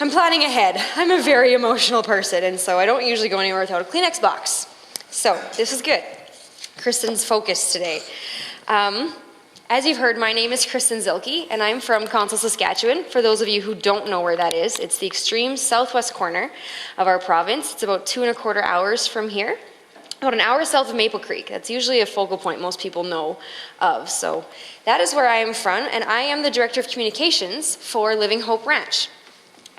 I'm planning ahead. I'm a very emotional person, and so I don't usually go anywhere without a Kleenex box. So this is good. Kristen's focused today. As you've heard, my name is Kristen Zilkie, and I'm from Council, Saskatchewan. For those of you who don't know where that is, it's the extreme southwest corner of our province. It's about 2.25 hours from here, about an hour south of Maple Creek. That's usually a focal point most people know of. So that is where I am from, and I am the Director of Communications for Living Hope Ranch,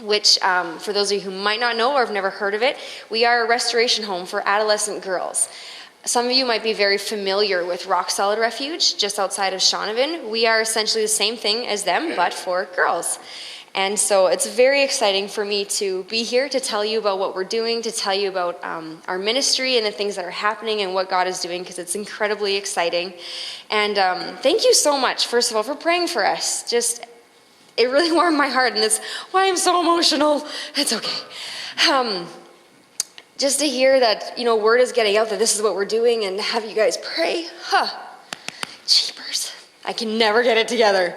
which, for those of you who might not know or have never heard of it, we are a restoration home for adolescent girls. Some of you might be very familiar with Rock Solid Refuge, just outside of Shaunavon. We are essentially the same thing as them, but for girls. And so it's very exciting for me to be here to tell you about what we're doing, to tell you about our ministry and the things that are happening and what God is doing, because it's incredibly exciting. And thank you so much, first of all, for praying for us. It really warmed my heart, and that's why I'm so emotional. It's okay. Just to hear that, word is getting out that this is what we're doing, and have you guys pray. Jeepers. I can never get it together.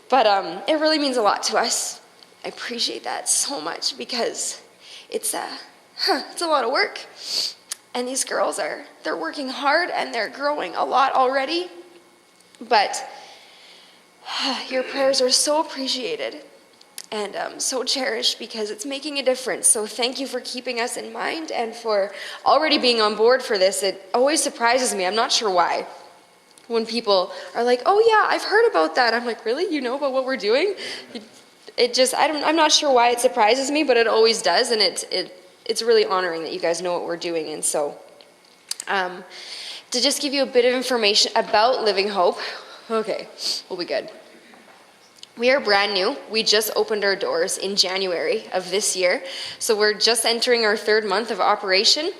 But it really means a lot to us. I appreciate that so much, because it's a lot of work. And these girls they're working hard, and they're growing a lot already. But your prayers are so appreciated and so cherished, because it's making a difference. So thank you for keeping us in mind and for already being on board for this. It always surprises me. I'm not sure why. When people are like, oh yeah, I've heard about that. I'm like, really? You know about what we're doing? I'm not sure why it surprises me, but it always does. And it's really honoring that you guys know what we're doing. And so to just give you a bit of information about Living Hope. Okay, we'll be good. We are brand new. We just opened our doors in January of this year. So we're just entering our 3rd month of operation.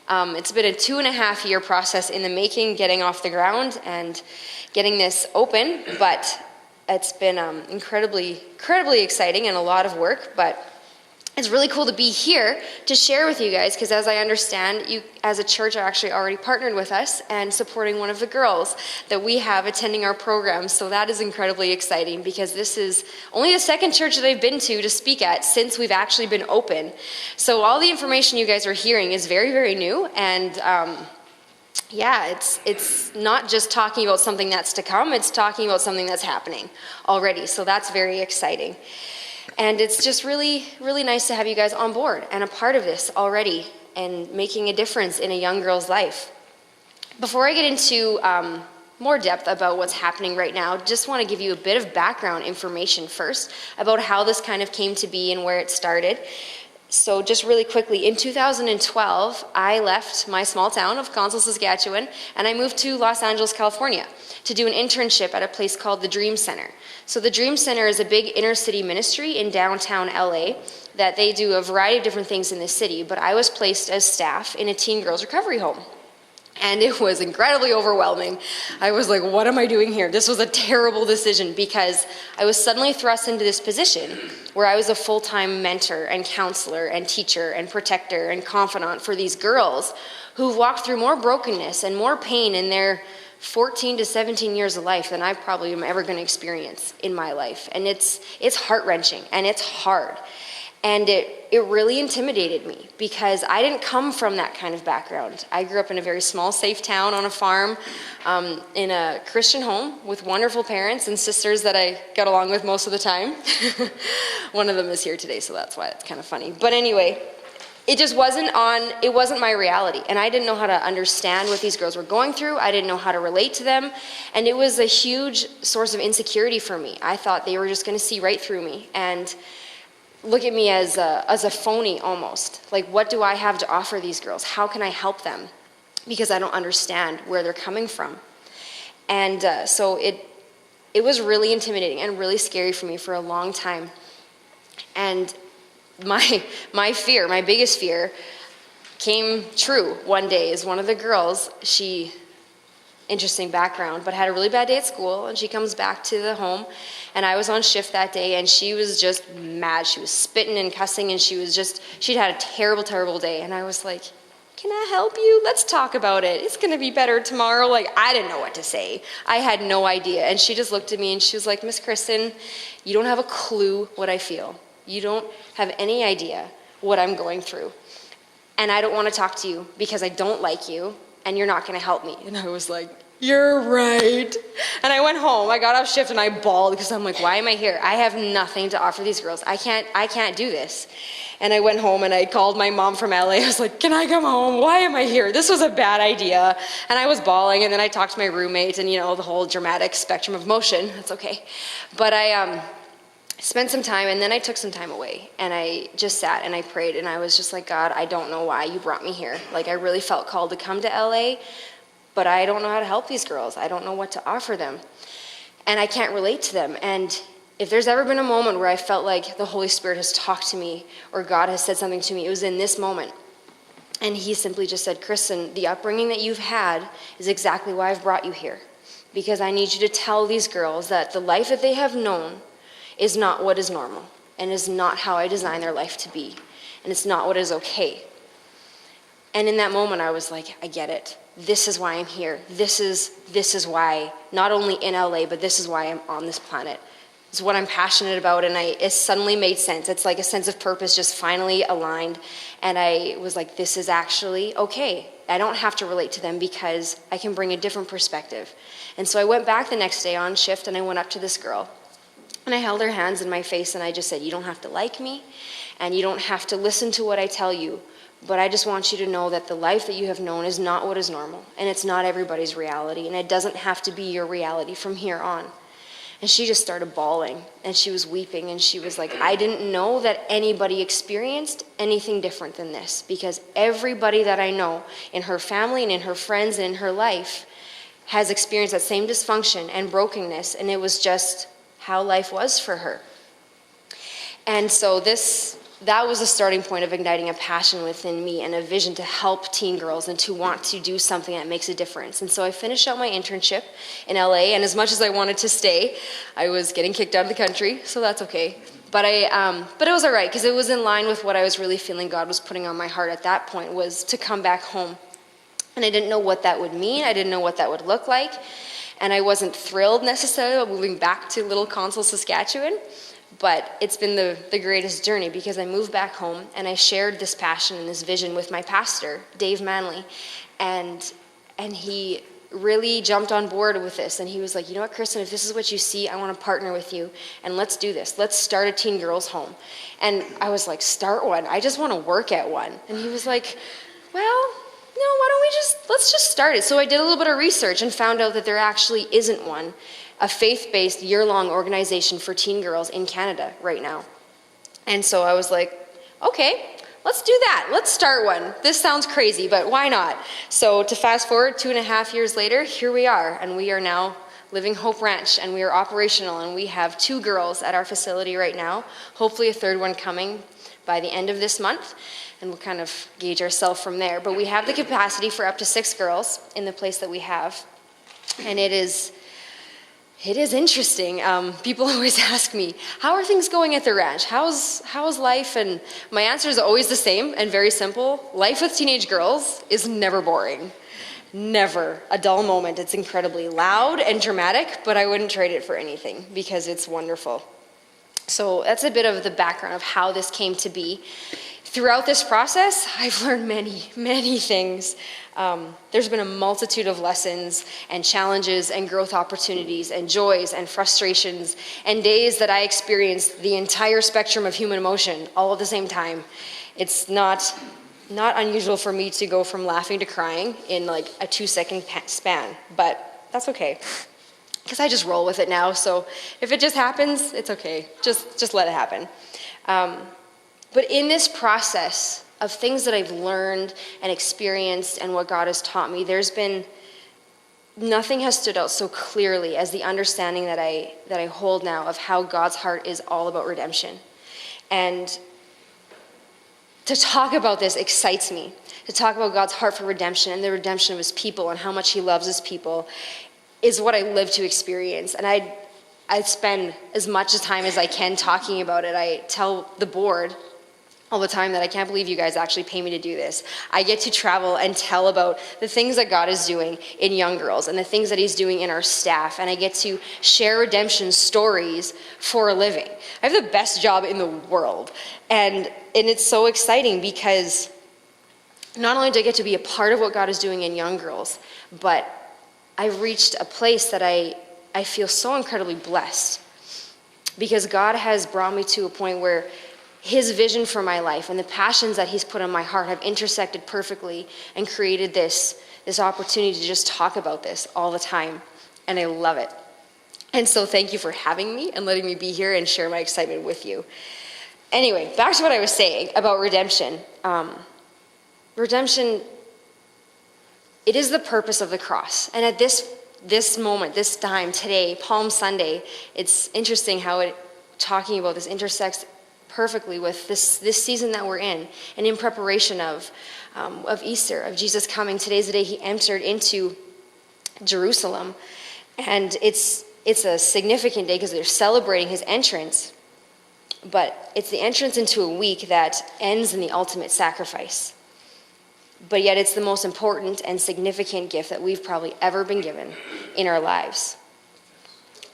It's been a 2.5-year process in the making, getting off the ground and getting this open. But it's been incredibly exciting and a lot of work. But it's really cool to be here to share with you guys, because as I understand, you as a church are actually already partnered with us and supporting one of the girls that we have attending our program. So that is incredibly exciting, because this is only the 2nd church that I've been to speak at since we've actually been open. So all the information you guys are hearing is very, very new. And it's not just talking about something that's to come, it's talking about something that's happening already. So that's very exciting. And it's just really, really nice to have you guys on board and a part of this already and making a difference in a young girl's life. Before I get into more depth about what's happening right now, just want to give you a bit of background information first about how this kind of came to be and where it started. So just really quickly, in 2012, I left my small town of Council, Saskatchewan, and I moved to Los Angeles, California, to do an internship at a place called the Dream Center. So the Dream Center is a big inner city ministry in downtown LA that they do a variety of different things in the city, but I was placed as staff in a teen girls recovery home. And it was incredibly overwhelming. I was like, what am I doing here? This was a terrible decision, because I was suddenly thrust into this position where I was a full-time mentor and counselor and teacher and protector and confidant for these girls who've walked through more brokenness and more pain in their 14 to 17 years of life than I probably am ever going to experience in my life. And it's heart-wrenching and it's hard. And it really intimidated me, because I didn't come from that kind of background. I grew up in a very small, safe town on a farm, in a Christian home with wonderful parents and sisters that I got along with most of the time. One of them is here today, so that's why it's kind of funny. But anyway, it wasn't my reality. And I didn't know how to understand what these girls were going through. I didn't know how to relate to them. And it was a huge source of insecurity for me. I thought they were just going to see right through me and look at me as a phony almost. Like, what do I have to offer these girls? How can I help them? Because I don't understand where they're coming from. And so it was really intimidating and really scary for me for a long time. And my fear, my biggest fear, came true one day. Is one of the girls, interesting background, but had a really bad day at school, and she comes back to the home, and I was on shift that day, and she was just mad. She was spitting and cussing, and she'd had a terrible, terrible day. And I was like, can I help you? Let's talk about it. It's going to be better tomorrow. Like, I didn't know what to say. I had no idea. And she just looked at me and she was like, Miss Kristen, you don't have a clue what I feel. You don't have any idea what I'm going through. And I don't want to talk to you because I don't like you, and you're not going to help me. And I was like, you're right. And I went home. I got off shift and I bawled because I'm like, why am I here? I have nothing to offer these girls. I can't do this. And I went home and I called my mom from LA. I was like, can I come home? Why am I here? This was a bad idea. And I was bawling, and then I talked to my roommate, and the whole dramatic spectrum of emotion. That's okay. But I spent some time, and then I took some time away, and I just sat and I prayed, and I was just like, God, I don't know why you brought me here. Like, I really felt called to come to LA, but I don't know how to help these girls. I don't know what to offer them, and I can't relate to them. And if there's ever been a moment where I felt like the Holy Spirit has talked to me or God has said something to me, it was in this moment. And he simply just said, Kristen, the upbringing that you've had is exactly why I've brought you here, because I need you to tell these girls that the life that they have known is not what is normal, and is not how I designed their life to be, and it's not what is okay. And in that moment, I was like, I get it. This is why I'm here. This is why, not only in LA, but this is why I'm on this planet. It's what I'm passionate about, and it suddenly made sense. It's like a sense of purpose just finally aligned, and I was like, this is actually okay. I don't have to relate to them because I can bring a different perspective. And so I went back the next day on shift, and I went up to this girl, and I held her hands in my face, and I just said, you don't have to like me, and you don't have to listen to what I tell you, but I just want you to know that the life that you have known is not what is normal, and it's not everybody's reality, and it doesn't have to be your reality from here on. And she just started bawling, and she was weeping, and she was like, I didn't know that anybody experienced anything different than this, because everybody that I know in her family and in her friends and in her life has experienced that same dysfunction and brokenness, and it was just how life was for her. And so that was the starting point of igniting a passion within me and a vision to help teen girls and to want to do something that makes a difference. And so I finished out my internship in LA, and as much as I wanted to stay, I was getting kicked out of the country, so that's okay. But it was all right, because it was in line with what I was really feeling God was putting on my heart at that point, was to come back home. And I didn't know what that would mean. I didn't know what that would look like. And I wasn't thrilled necessarily about moving back to Little Console, Saskatchewan. But it's been the greatest journey, because I moved back home and I shared this passion and this vision with my pastor, Dave Manley. And he really jumped on board with this. And he was like, you know what, Kristen, if this is what you see, I want to partner with you. And let's do this. Let's start a teen girls home. And I was like, start one? I just want to work at one. And he was like, well, no, why don't we let's just start it. So I did a little bit of research and found out that there actually isn't one, a faith-based year-long organization for teen girls in Canada right now. And so I was like, okay, let's do that. Let's start one. This sounds crazy, but why not? So to fast forward 2.5 years later, here we are, and we are now living Hope Ranch, and we are operational, and we have 2 girls at our facility right now, hopefully a 3rd one coming by the end of this month, and we'll kind of gauge ourselves from there. But we have the capacity for up to 6 girls in the place that we have, and it is interesting. People always ask me, how are things going at the ranch? How's life? And my answer is always the same and very simple. Life with teenage girls is never boring. Never a dull moment. It's incredibly loud and dramatic, but I wouldn't trade it for anything because it's wonderful. So that's a bit of the background of how this came to be. Throughout this process, I've learned many, many things. There's been a multitude of lessons and challenges and growth opportunities and joys and frustrations and days that I experienced the entire spectrum of human emotion all at the same time. It's not unusual for me to go from laughing to crying in like a 2-second span, but that's okay. Because I just roll with it now, so if it just happens, it's okay. Just let it happen. But in this process of things that I've learned and experienced and what God has taught me, nothing has stood out so clearly as the understanding that I hold now of how God's heart is all about redemption. And to talk about this excites me. To talk about God's heart for redemption and the redemption of his people and how much he loves his people is what I live to experience. And I spend as much time as I can talking about it. I tell the board all the time that I can't believe you guys actually pay me to do this. I get to travel and tell about the things that God is doing in young girls and the things that he's doing in our staff, and I get to share redemption stories for a living. I have the best job in the world, and it's so exciting because not only do I get to be a part of what God is doing in young girls, but I've reached a place that I feel so incredibly blessed because God has brought me to a point where his vision for my life and the passions that he's put on my heart have intersected perfectly and created this opportunity to just talk about this all the time. And I love it. And so thank you for having me and letting me be here and share my excitement with you. Anyway, back to what I was saying about redemption. Redemption, it is the purpose of the cross. And at this moment, this time, today, Palm Sunday, it's interesting how talking about this intersects perfectly with this season that we're in, and in preparation of Easter, of Jesus coming. Today's the day he entered into Jerusalem, and it's a significant day because they're celebrating his entrance, but it's the entrance into a week that ends in the ultimate sacrifice. But yet it's the most important and significant gift that we've probably ever been given in our lives.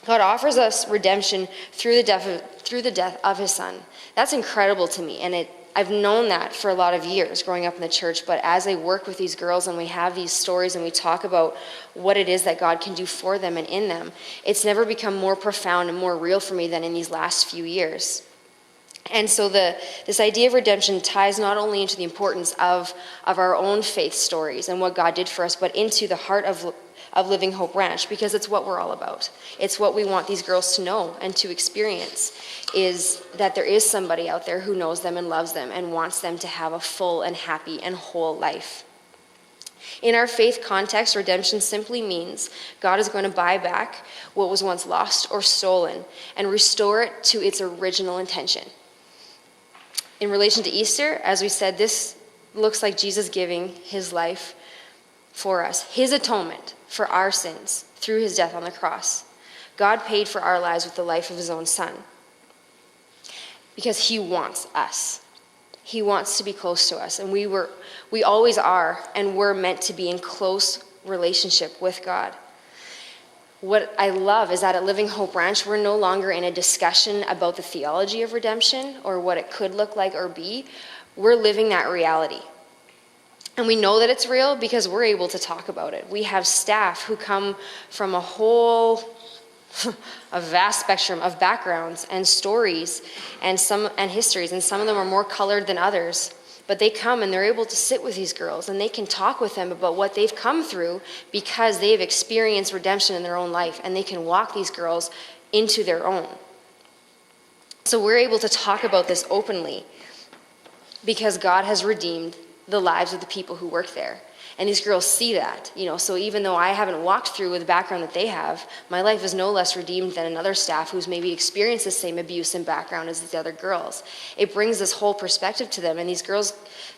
God offers us redemption through the death of his son. That's incredible to me, and I've known that for a lot of years growing up in the church, but as I work with these girls and we have these stories and we talk about what it is that God can do for them and in them, it's never become more profound and more real for me than in these last few years. And so this idea of redemption ties not only into the importance of our own faith stories and what God did for us, but into the heart of Living Hope Ranch, because it's what we're all about. It's what we want these girls to know and to experience, is that there is somebody out there who knows them and loves them and wants them to have a full and happy and whole life. In our faith context, redemption simply means God is going to buy back what was once lost or stolen and restore it to its original intention. In relation to Easter, as we said, this looks like Jesus giving his life for us, his atonement for our sins through his death on the cross. God paid for our lives with the life of his own son because he wants us. He wants to be close to us, and we always are, and we're meant to be in close relationship with God. What I love is that at Living Hope Ranch, we're no longer in a discussion about the theology of redemption or what it could look like or be. We're living that reality. And we know that it's real because we're able to talk about it. We have staff who come from a vast spectrum of backgrounds and stories and histories, and some of them are more colored than others. But they come and they're able to sit with these girls and they can talk with them about what they've come through because they've experienced redemption in their own life, and they can walk these girls into their own. So we're able to talk about this openly because God has redeemed the lives of the people who work there. And these girls see that, so even though I haven't walked through with the background that they have, my life is no less redeemed than another staff who's maybe experienced the same abuse and background as these other girls. It brings this whole perspective to them, and these girls,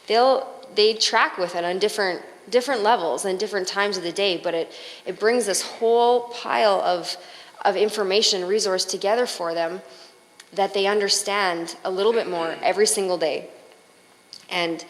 they track with it on different levels and different times of the day, but it brings this whole pile of information, resource together for them that they understand a little bit more every single day. And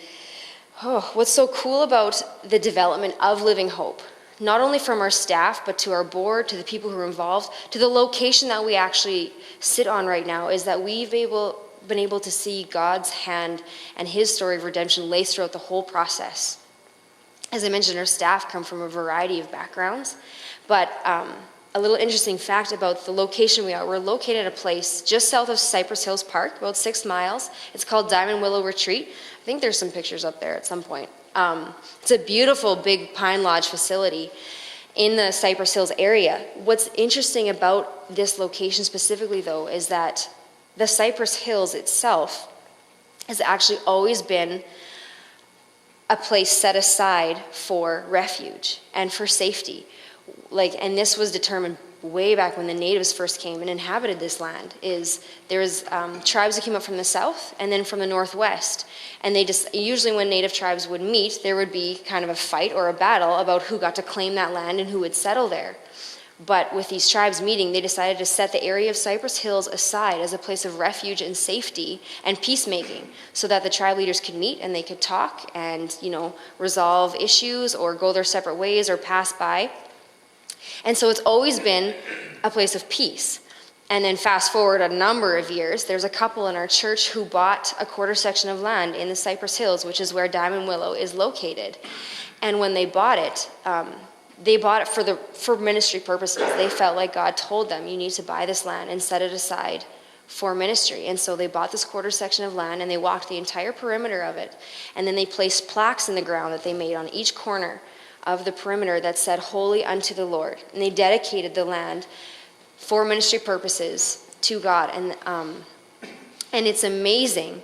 what's so cool about the development of Living Hope, not only from our staff, but to our board, to the people who are involved, to the location that we actually sit on right now, is that we've been able to see God's hand and his story of redemption laced throughout the whole process. As I mentioned, our staff come from a variety of backgrounds, but a little interesting fact about the location we are. We're located at a place just south of Cypress Hills Park, about 6 miles. It's called Diamond Willow Retreat. I think there's some pictures up there at some point. It's a beautiful big Pine Lodge facility in the Cypress Hills area. What's interesting about this location specifically, though, is that the Cypress Hills itself has actually always been a place set aside for refuge and for safety. And this was determined way back when the natives first came and inhabited this land. There was tribes that came up from the south and then from the northwest, and they just usually when native tribes would meet, there would be kind of a fight or a battle about who got to claim that land and who would settle there. But with these tribes meeting, they decided to set the area of Cypress Hills aside as a place of refuge and safety and peacemaking, so that the tribe leaders could meet and they could talk and, resolve issues or go their separate ways or pass by. And so it's always been a place of peace. And then fast forward a number of years, there's a couple in our church who bought a quarter section of land in the Cypress Hills, which is where Diamond Willow is located. And when they bought it for ministry purposes. They felt like God told them, you need to buy this land and set it aside for ministry. And so they bought this quarter section of land and they walked the entire perimeter of it. And then they placed plaques in the ground that they made on each corner of the perimeter that said, "Holy unto the Lord." And they dedicated the land for ministry purposes to God. And it's amazing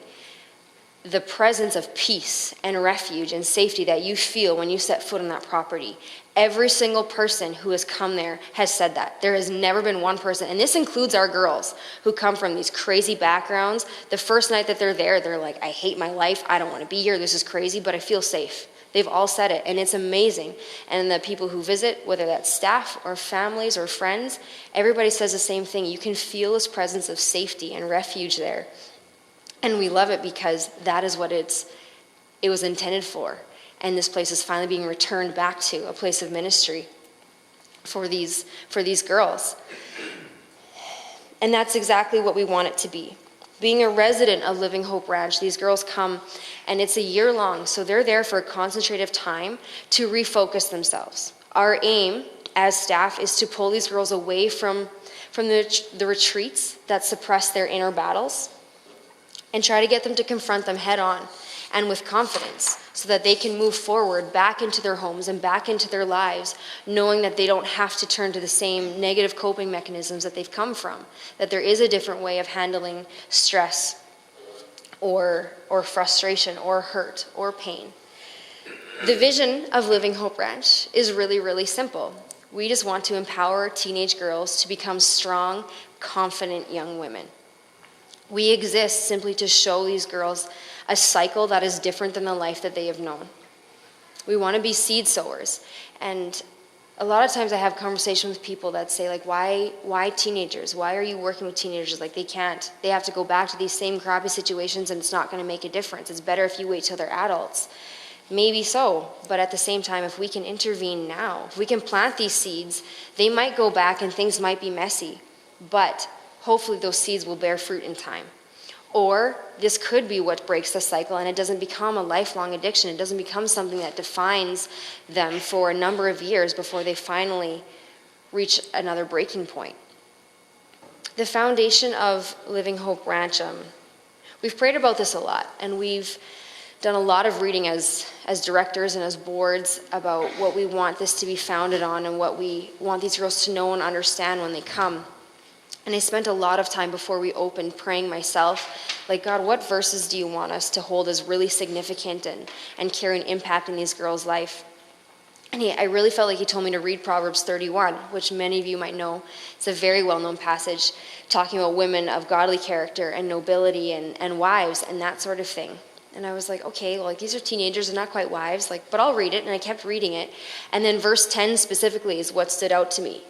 the presence of peace and refuge and safety that you feel when you set foot on that property. Every single person who has come there has said that. There has never been one person, and this includes our girls who come from these crazy backgrounds. The first night that they're there, they're like, I hate my life, I don't want to be here, this is crazy, but I feel safe. They've all said it, and it's amazing. And the people who visit, whether that's staff or families or friends, everybody says the same thing. You can feel this presence of safety and refuge there. And we love it because that is what it was intended for. And this place is finally being returned back to a place of ministry for these girls. And that's exactly what we want it to be. Being a resident of Living Hope Ranch, these girls come, and it's a year long, so they're there for a concentrative time to refocus themselves. Our aim as staff is to pull these girls away from the retreats that suppress their inner battles, and try to get them to confront them head on and with confidence so that they can move forward back into their homes and back into their lives, knowing that they don't have to turn to the same negative coping mechanisms that they've come from, that there is a different way of handling stress or frustration or hurt or pain. The vision of Living Hope Ranch is really, really simple. We just want to empower teenage girls to become strong, confident young women. We exist simply to show these girls a cycle that is different than the life that they have known. We want to be seed sowers. And a lot of times I have conversations with people that say, like, why teenagers? Why are you working with teenagers? Like, they have to go back to these same crappy situations and it's not going to make a difference. It's better if you wait till they're adults. Maybe so, but at the same time, if we can intervene now, if we can plant these seeds, they might go back and things might be messy, but hopefully those seeds will bear fruit in time. Or this could be what breaks the cycle and it doesn't become a lifelong addiction. It doesn't become something that defines them for a number of years before they finally reach another breaking point. The foundation of Living Hope Ranch, we've prayed about this a lot, and we've done a lot of reading as directors and as boards about what we want this to be founded on and what we want these girls to know and understand when they come. And I spent a lot of time before we opened praying myself, like, God, what verses do you want us to hold as really significant and carry an impact in these girls' life? And I really felt like he told me to read Proverbs 31, which many of you might know. It's a very well-known passage talking about women of godly character and nobility and wives and that sort of thing. And I was like, okay, well, these are teenagers, they're not quite wives, but I'll read it. And I kept reading it. And then verse 10 specifically is what stood out to me.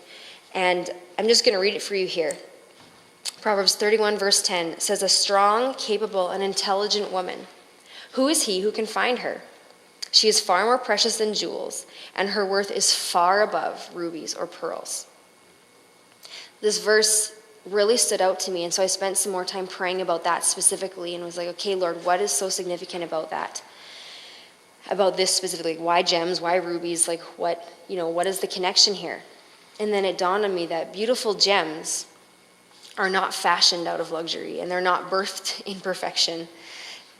And I'm just going to read it for you here. Proverbs 31 verse 10 says, "A strong, capable, and intelligent woman. Who is he who can find her? She is far more precious than jewels, and her worth is far above rubies or pearls." This verse really stood out to me, and so I spent some more time praying about that specifically and was like, okay, Lord, what is so significant about that? About this specifically? Why gems? Why rubies? What is the connection here? And then it dawned on me that beautiful gems are not fashioned out of luxury, and they're not birthed in perfection.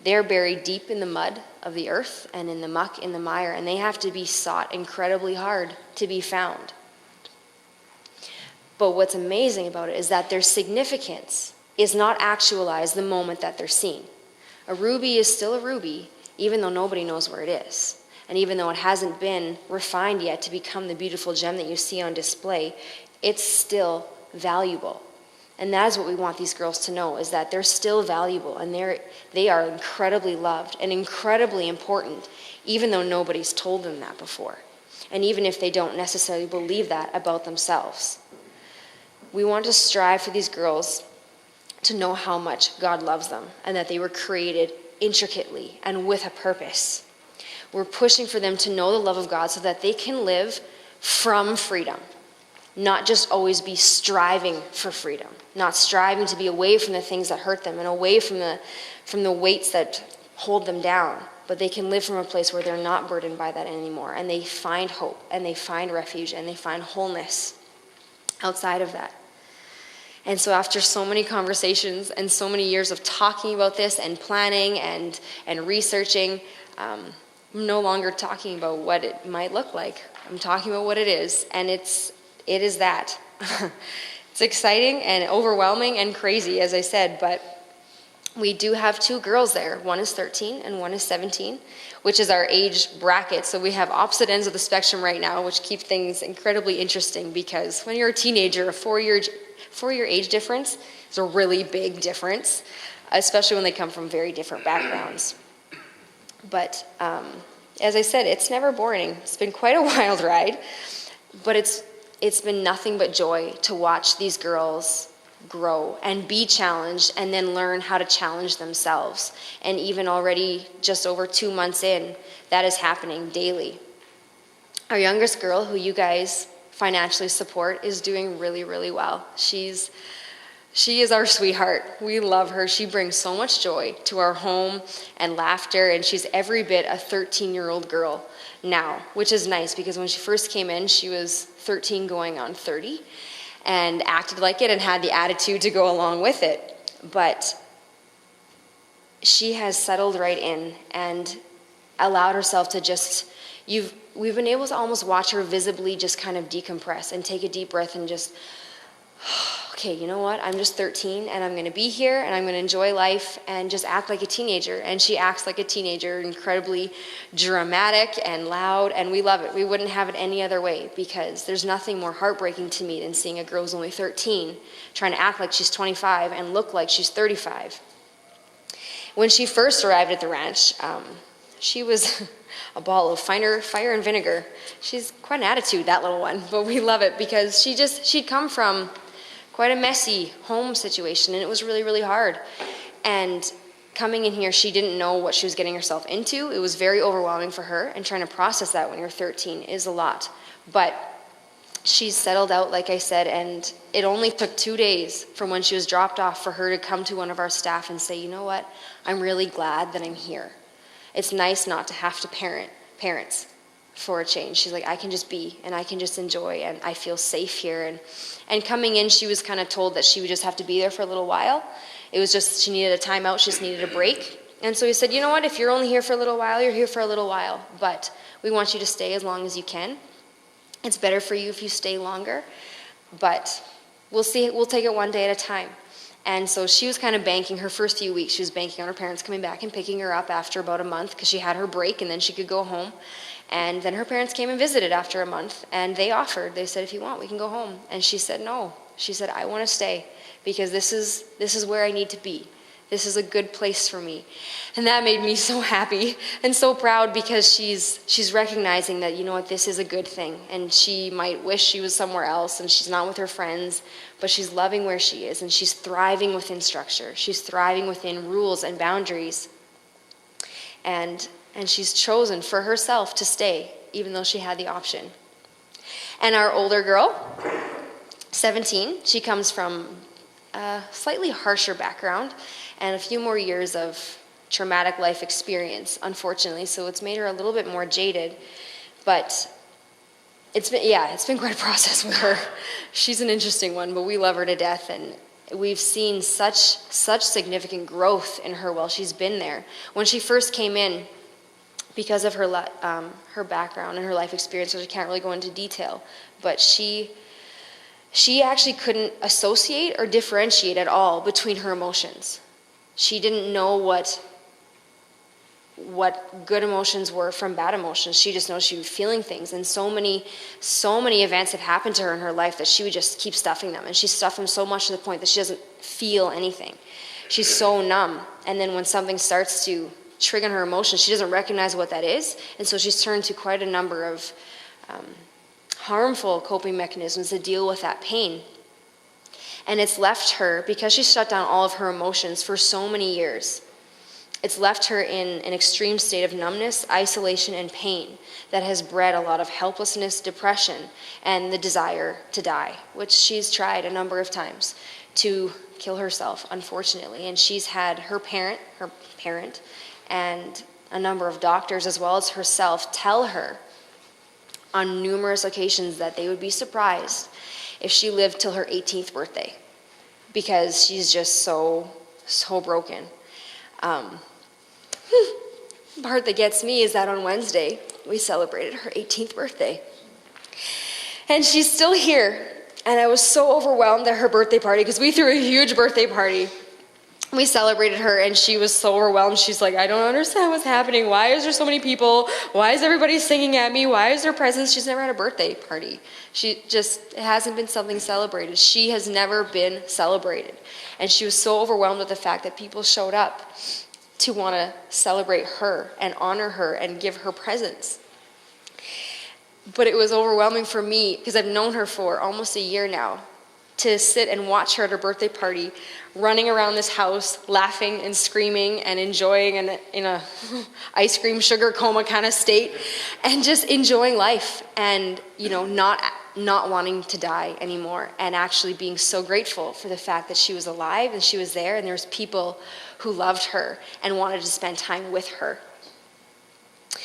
They're buried deep in the mud of the earth and in the muck, in the mire, and they have to be sought incredibly hard to be found. But what's amazing about it is that their significance is not actualized the moment that they're seen. A ruby is still a ruby, even though nobody knows where it is. And even though it hasn't been refined yet to become the beautiful gem that you see on display, it's still valuable. And that is what we want these girls to know, is that they're still valuable and they are incredibly loved and incredibly important, even though nobody's told them that before. And even if they don't necessarily believe that about themselves. We want to strive for these girls to know how much God loves them and that they were created intricately and with a purpose. We're pushing for them to know the love of God so that they can live from freedom, not just always be striving for freedom, not striving to be away from the things that hurt them and away from the weights that hold them down, but they can live from a place where they're not burdened by that anymore, and they find hope and they find refuge and they find wholeness outside of that. And so after so many conversations and so many years of talking about this and planning and researching, I'm no longer talking about what it might look like. I'm talking about what it is, and it is that. It's exciting and overwhelming and crazy, as I said, but we do have 2 girls there. One is 13 and one is 17, which is our age bracket. So we have opposite ends of the spectrum right now, which keep things incredibly interesting, because when you're a teenager, a 4-year age difference is a really big difference, especially when they come from very different backgrounds. But as I said, it's never boring. It's been quite a wild ride, but it's been nothing but joy to watch these girls grow and be challenged and then learn how to challenge themselves. And even already just over 2 months in, that is happening daily. Our youngest girl, who you guys financially support, is doing really, really well. She is our sweetheart. We love her. She brings so much joy to our home and laughter, and she's every bit a 13-year-old girl now, which is nice, because when she first came in, she was 13 going on 30 and acted like it and had the attitude to go along with it. But she has settled right in and allowed herself to just, we've been able to almost watch her visibly just kind of decompress and take a deep breath and just, okay, you know what? I'm just 13 and I'm going to be here and I'm going to enjoy life and just act like a teenager. And she acts like a teenager, incredibly dramatic and loud, and we love it. We wouldn't have it any other way, because there's nothing more heartbreaking to me than seeing a girl who's only 13 trying to act like she's 25 and look like she's 35. When she first arrived at the ranch, she was a ball of fire and vinegar. She's quite an attitude, that little one, but we love it, because she'd come from quite a messy home situation, and it was really, really hard. And coming in here, she didn't know what she was getting herself into. It was very overwhelming for her, and trying to process that when you're 13 is a lot. But she's settled out, like I said, and it only took 2 days from when she was dropped off for her to come to one of our staff and say, you know what, I'm really glad that I'm here. It's nice not to have to parents for a change. She's like, I can just be, and I can just enjoy, and I feel safe here. And coming in, she was kind of told that she would just have to be there for a little while. It was just, she needed a timeout, she just needed a break. And so he said, you know what, if you're only here for a little while, you're here for a little while, but we want you to stay as long as you can. It's better for you if you stay longer, but we'll see, we'll take it one day at a time. And so she was kind of banking her first few weeks. She was banking on her parents coming back and picking her up after about a month, because she had her break and then she could go home. And then her parents came and visited after a month, and they offered. They said, if you want, we can go home. And she said no. She said, I want to stay, because this is where I need to be. This is a good place for me. And that made me so happy and so proud, because she's recognizing that, you know what, this is a good thing. And she might wish she was somewhere else and she's not with her friends, but she's loving where she is, and she's thriving within structure. She's thriving within rules and boundaries. And she's chosen for herself to stay, even though she had the option. And our older girl, 17, she comes from a slightly harsher background and a few more years of traumatic life experience, unfortunately, so it's made her a little bit more jaded. But it's been quite a process with her. She's an interesting one, but we love her to death, and we've seen such significant growth in her while she's been there. When she first came in, because of her background and her life experience, which I can't really go into detail, but she actually couldn't associate or differentiate at all between her emotions. She didn't know what good emotions were from bad emotions. She just knows she was feeling things, and so many events have happened to her in her life that she would just keep stuffing them, and she stuffed them so much to the point that she doesn't feel anything. She's so numb, and then when something starts to trigger her emotions, she doesn't recognize what that is, and so she's turned to quite a number of harmful coping mechanisms to deal with that pain. And it's left her, because she shut down all of her emotions for so many years, it's left her in an extreme state of numbness, isolation, and pain that has bred a lot of helplessness, depression, and the desire to die, which she's tried a number of times to kill herself, unfortunately. And she's had her parent, and a number of doctors, as well as herself, tell her on numerous occasions that they would be surprised if she lived till her 18th birthday, because she's just so broken. The part that gets me is that on Wednesday, we celebrated her 18th birthday. And she's still here. And I was so overwhelmed at her birthday party, because we threw a huge birthday party. We celebrated her, and she was so overwhelmed. She's like, I don't understand what's happening. Why is there so many people? Why is everybody singing at me? Why is there presents? She's never had a birthday party. It hasn't been something celebrated. She has never been celebrated. And she was so overwhelmed with the fact that people showed up to want to celebrate her and honor her and give her presents. But it was overwhelming for me, because I've known her for almost a year now, to sit and watch her at her birthday party, running around this house, laughing and screaming and enjoying in a ice cream sugar coma kind of state, and just enjoying life, and not wanting to die anymore, and actually being so grateful for the fact that she was alive and she was there, and there's people who loved her and wanted to spend time with her.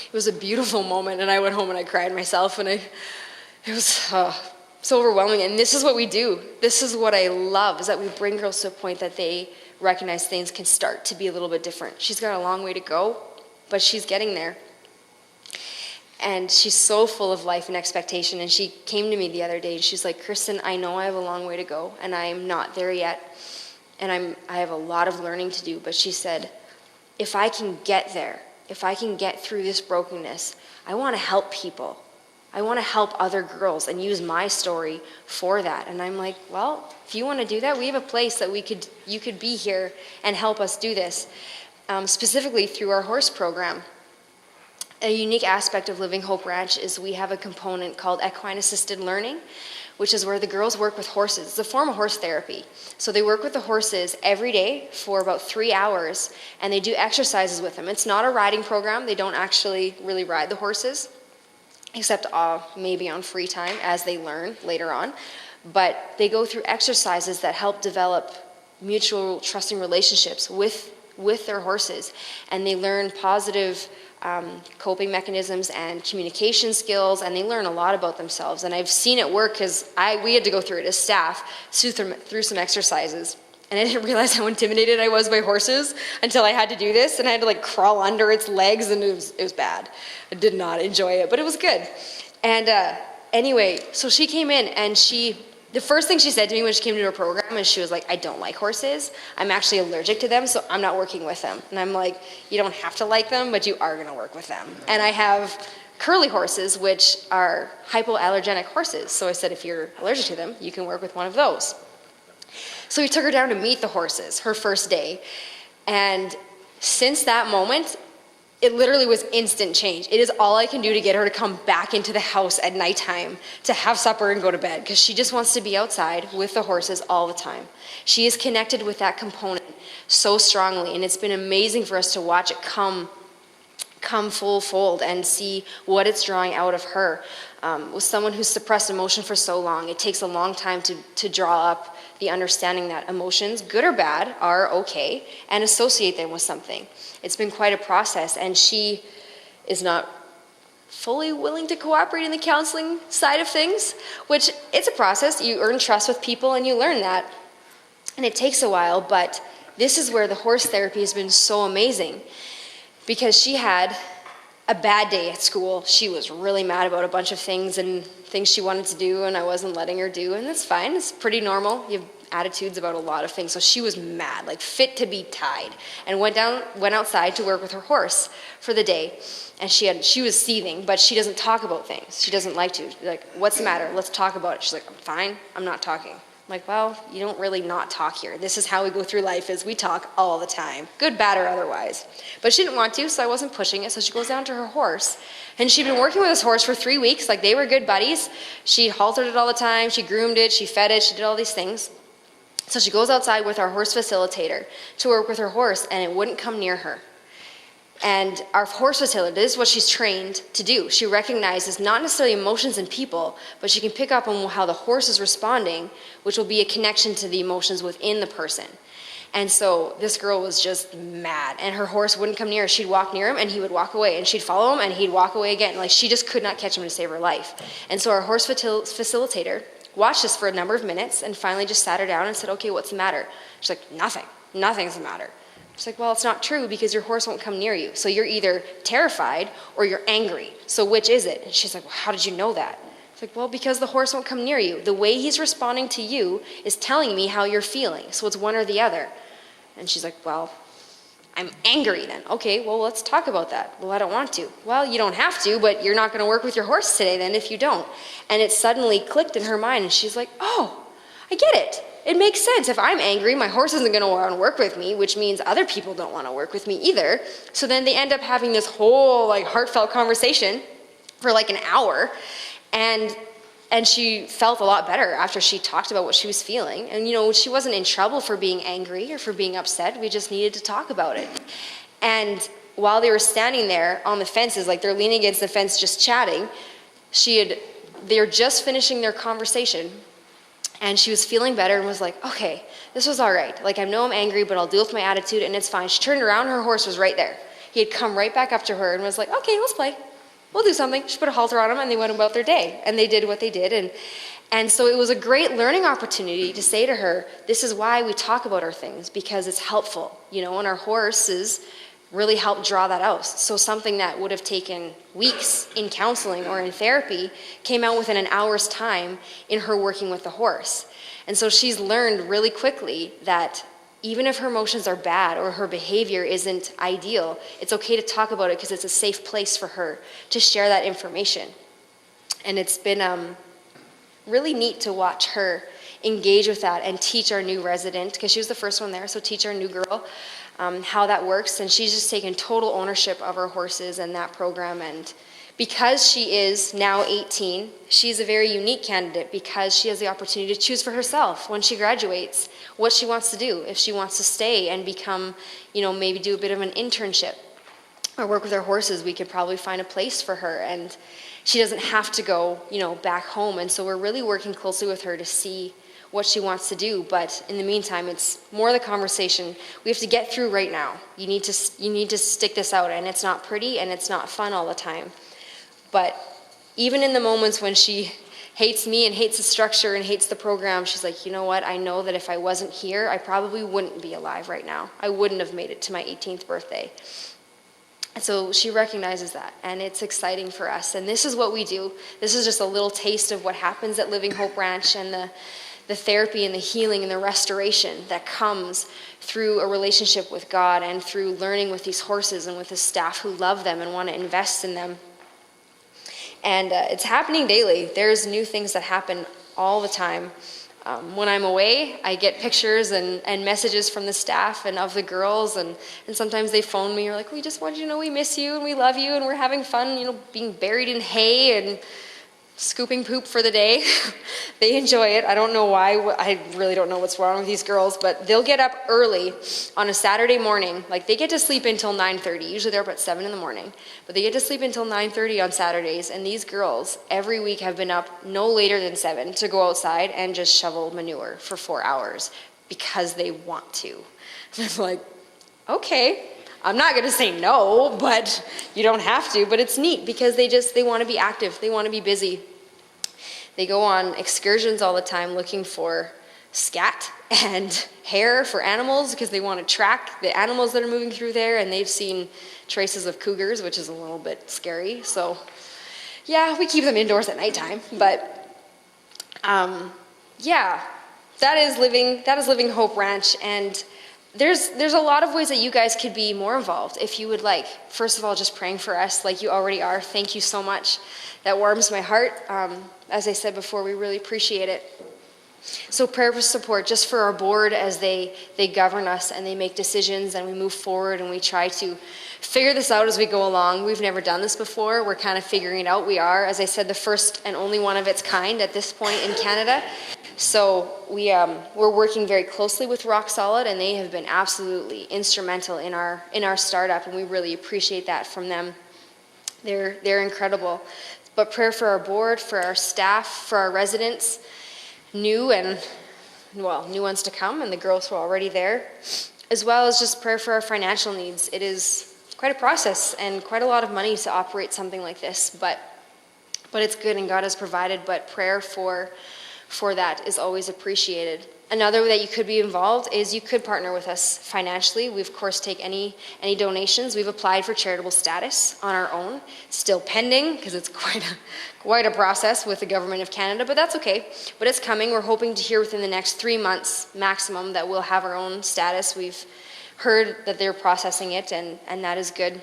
It was a beautiful moment, and I went home and I cried myself, and it was so overwhelming. And this is what we do. This is what I love, is that we bring girls to a point that they recognize things can start to be a little bit different. She's got a long way to go, but she's getting there. And she's so full of life and expectation. And she came to me the other day, and she's like, Kristen, I know I have a long way to go, and I'm not there yet. And I have a lot of learning to do. But she said, if I can get there, if I can get through this brokenness, I want to help people. I want to help other girls and use my story for that. And I'm like, well, if you want to do that, we have a place that you could be here and help us do this, specifically through our horse program. A unique aspect of Living Hope Ranch is we have a component called equine assisted learning, which is where the girls work with horses. It's a form of horse therapy. So they work with the horses every day for about 3 hours, and they do exercises with them. It's not a riding program. They don't actually really ride the horses, except maybe on free time as they learn later on. But they go through exercises that help develop mutual trusting relationships with their horses, and they learn positive coping mechanisms and communication skills, and they learn a lot about themselves. And I've seen it work, because we had to go through it as staff, through some exercises. And I didn't realize how intimidated I was by horses until I had to do this, and I had to crawl under its legs, and it was bad. I did not enjoy it, but it was good. And anyway, so she came in, and the first thing she said to me when she came to her program is she was like, I don't like horses. I'm actually allergic to them, so I'm not working with them. And I'm like, you don't have to like them, but you are going to work with them. And I have curly horses, which are hypoallergenic horses. So I said, if you're allergic to them, you can work with one of those. So we took her down to meet the horses her first day. And since that moment, it literally was instant change. It is all I can do to get her to come back into the house at nighttime to have supper and go to bed, because she just wants to be outside with the horses all the time. She is connected with that component so strongly, and it's been amazing for us to watch it come full fold and see what it's drawing out of her. With someone who's suppressed emotion for so long, it takes a long time to draw up the understanding that emotions, good or bad, are okay, and associate them with something. It's been quite a process, and she is not fully willing to cooperate in the counseling side of things, which it's a process. You earn trust with people, and you learn that, and it takes a while, but this is where the horse therapy has been so amazing, because she had a bad day at school. She was really mad about a bunch of things and things she wanted to do, and I wasn't letting her do, and that's fine. It's pretty normal. You have attitudes about a lot of things. So she was mad, fit to be tied, and went outside to work with her horse for the day. And she was seething, but she doesn't talk about things. She doesn't like to. What's the matter? Let's talk about it. She's like, I'm fine. I'm not talking. I'm like, well, you don't really not talk here. This is how we go through life, is we talk all the time, good, bad, or otherwise. But she didn't want to, so I wasn't pushing it. So she goes down to her horse. And she'd been working with this horse for 3 weeks. Like, they were good buddies. She haltered it all the time. She groomed it. She fed it. She did all these things. So she goes outside with our horse facilitator to work with her horse, and it wouldn't come near her. And our horse facilitator, this is what she's trained to do. She recognizes not necessarily emotions in people, but she can pick up on how the horse is responding, which will be a connection to the emotions within the person. And so this girl was just mad, and her horse wouldn't come near her. She'd walk near him, and he would walk away, and she'd follow him, and he'd walk away again. Like, she just could not catch him to save her life. And so our horse facilitator watched this for a number of minutes and finally just sat her down and said, okay, what's the matter? She's like, nothing's the matter. She's like, well, it's not true, because your horse won't come near you. So you're either terrified or you're angry. So which is it? And she's like, well, how did you know that? It's like, well, because the horse won't come near you. The way he's responding to you is telling me how you're feeling. So it's one or the other. And she's like, well, I'm angry then. Okay, well, let's talk about that. Well, I don't want to. Well, you don't have to, but you're not going to work with your horse today then if you don't. And it suddenly clicked in her mind, and she's like, oh, I get it. It makes sense. If I'm angry, my horse isn't going to want to work with me, which means other people don't want to work with me either. So then they end up having this whole heartfelt conversation for an hour. And she felt a lot better after she talked about what she was feeling. And, she wasn't in trouble for being angry or for being upset. We just needed to talk about it. And while they were standing there on the fences, they're leaning against the fence just chatting, they're just finishing their conversation. And she was feeling better and was like, okay, this was all right. I know I'm angry, but I'll deal with my attitude, and it's fine. She turned around, her horse was right there. He had come right back up to her and was like, okay, let's play. We'll do something. She put a halter on him, and they went about their day. And they did what they did. And so it was a great learning opportunity to say to her, this is why we talk about our things, because it's helpful. And our horses really helped draw that out. So something that would have taken weeks in counseling or in therapy came out within an hour's time in her working with the horse. And so she's learned really quickly that even if her emotions are bad or her behavior isn't ideal, it's okay to talk about it because it's a safe place for her to share that information. And it's been really neat to watch her engage with that and teach our new resident, because she was the first one there, so teach our new girl how that works. And she's just taken total ownership of her horses and that program. And because she is now 18, she's a very unique candidate because she has the opportunity to choose for herself when she graduates what she wants to do. If she wants to stay and become, maybe do a bit of an internship or work with her horses, we could probably find a place for her. And she doesn't have to go, back home. And so we're really working closely with her to see what she wants to do. But in the meantime, it's more the conversation we have to get through right now. You need to stick this out, and it's not pretty and it's not fun all the time. But even in the moments when she hates me and hates the structure and hates the program, she's like, you know what? I know that if I wasn't here, I probably wouldn't be alive right now. I wouldn't have made it to my 18th birthday. And so she recognizes that, and it's exciting for us. And this is what we do. This is just a little taste of what happens at Living Hope Ranch, and the therapy and the healing and the restoration that comes through a relationship with God and through learning with these horses and with the staff who love them and want to invest in them. And it's happening daily. There's new things that happen all the time. When I'm away, I get pictures and messages from the staff and of the girls, and sometimes they phone me, or like, we just want you to know we miss you and we love you and we're having fun, being buried in hay and scooping poop for the day. They enjoy it. I don't know why. I really don't know what's wrong with these girls, but they'll get up early on a Saturday morning. They get to sleep until 9:30. Usually they're up at 7 in the morning, but they get to sleep until 9:30 on Saturdays. And these girls every week have been up no later than 7 to go outside and just shovel manure for 4 hours because they want to. And I'm like, okay, I'm not going to say no, but you don't have to. But it's neat because they want to be active. They want to be busy. They go on excursions all the time looking for scat and hair for animals because they want to track the animals that are moving through there. And they've seen traces of cougars, which is a little bit scary. So, yeah, we keep them indoors at nighttime. But, yeah, that is Living Hope Ranch. And there's a lot of ways that you guys could be more involved if you would like. First of all, just praying for us like you already are. Thank you so much. That warms my heart. As I said before, we really appreciate it. So prayer for support just for our board as they govern us and they make decisions and we move forward and we try to figure this out as we go along. We've never done this before. We're kind of figuring it out. We are, as I said, the first and only one of its kind at this point in Canada. So we're working very closely with Rock Solid, and they have been absolutely instrumental in our startup, and we really appreciate that from them. They're incredible. But prayer for our board, for our staff, for our residents, new ones to come, and the girls who are already there, as well as just prayer for our financial needs. It is quite a process and quite a lot of money to operate something like this, but it's good and God has provided, but prayer for that is always appreciated. Another way that you could be involved is you could partner with us financially. We, of course, take any donations. We've applied for charitable status on our own. It's still pending because it's quite a process with the Government of Canada, but that's okay. But it's coming. We're hoping to hear within the next 3 months maximum that we'll have our own status. We've heard that they're processing it, and that is good.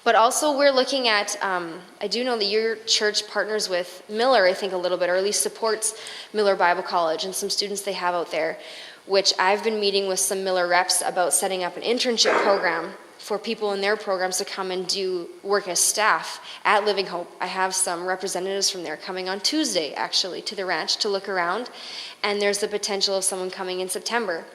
But also we're looking at, I do know that your church partners with Miller, I think, a little bit, or at least supports Miller Bible College and some students they have out there, which I've been meeting with some Miller reps about setting up an internship program for people in their programs to come and do work as staff at Living Hope. I have some representatives from there coming on Tuesday, actually, to the ranch to look around, and there's the potential of someone coming in September.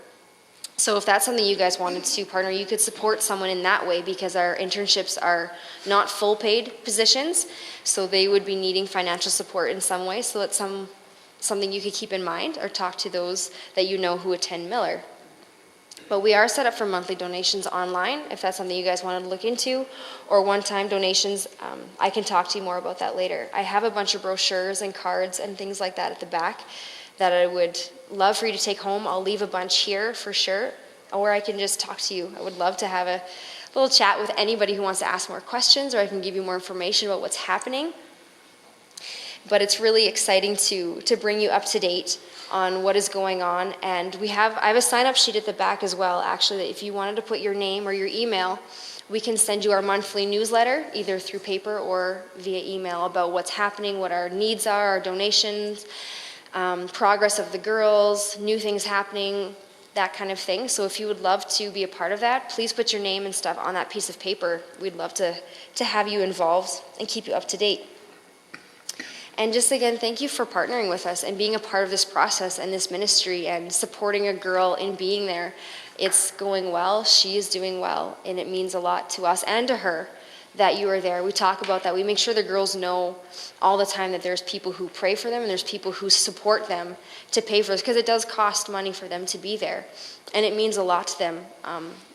So if that's something you guys wanted to partner, you could support someone in that way, because our internships are not full paid positions, so they would be needing financial support in some way. So that's something you could keep in mind or talk to those that you know who attend Miller. But we are set up for monthly donations online, if that's something you guys wanted to look into, or one-time donations. I can talk to you more about that later. I have a bunch of brochures and cards and things like that at the back that I would love for you to take home. I'll leave a bunch here for sure, or I can just talk to you. I would love to have a little chat with anybody who wants to ask more questions, or I can give you more information about what's happening. But it's really exciting to bring you up to date on what is going on. And I have a sign-up sheet at the back as well, actually, that if you wanted to put your name or your email, we can send you our monthly newsletter, either through paper or via email, about what's happening, what our needs are, our donations, progress of the girls, new things happening, that kind of thing. So if you would love to be a part of that, please put your name and stuff on that piece of paper. We'd love to have you involved and keep you up to date. And just again, thank you for partnering with us and being a part of this process and this ministry and supporting a girl in being there. It's going well, she is doing well, and it means a lot to us and to her that you are there. We talk about that. We make sure the girls know all the time that there's people who pray for them and there's people who support them to pay for this, because it does cost money for them to be there. And it means a lot to them.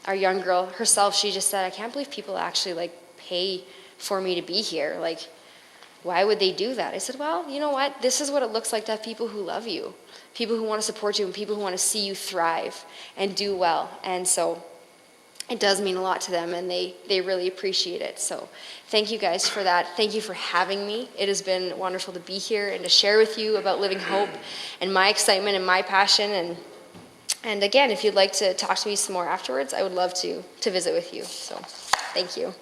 Our young girl herself, she just said, I can't believe people actually pay for me to be here. Why would they do that? I said, well, you know what? This is what it looks like to have people who love you, people who want to support you, and people who want to see you thrive and do well. And so it does mean a lot to them, and they really appreciate it. So thank you guys for that. Thank you for having me. It has been wonderful to be here and to share with you about Living Hope and my excitement and my passion. And again, if you'd like to talk to me some more afterwards, I would love to visit with you. So thank you.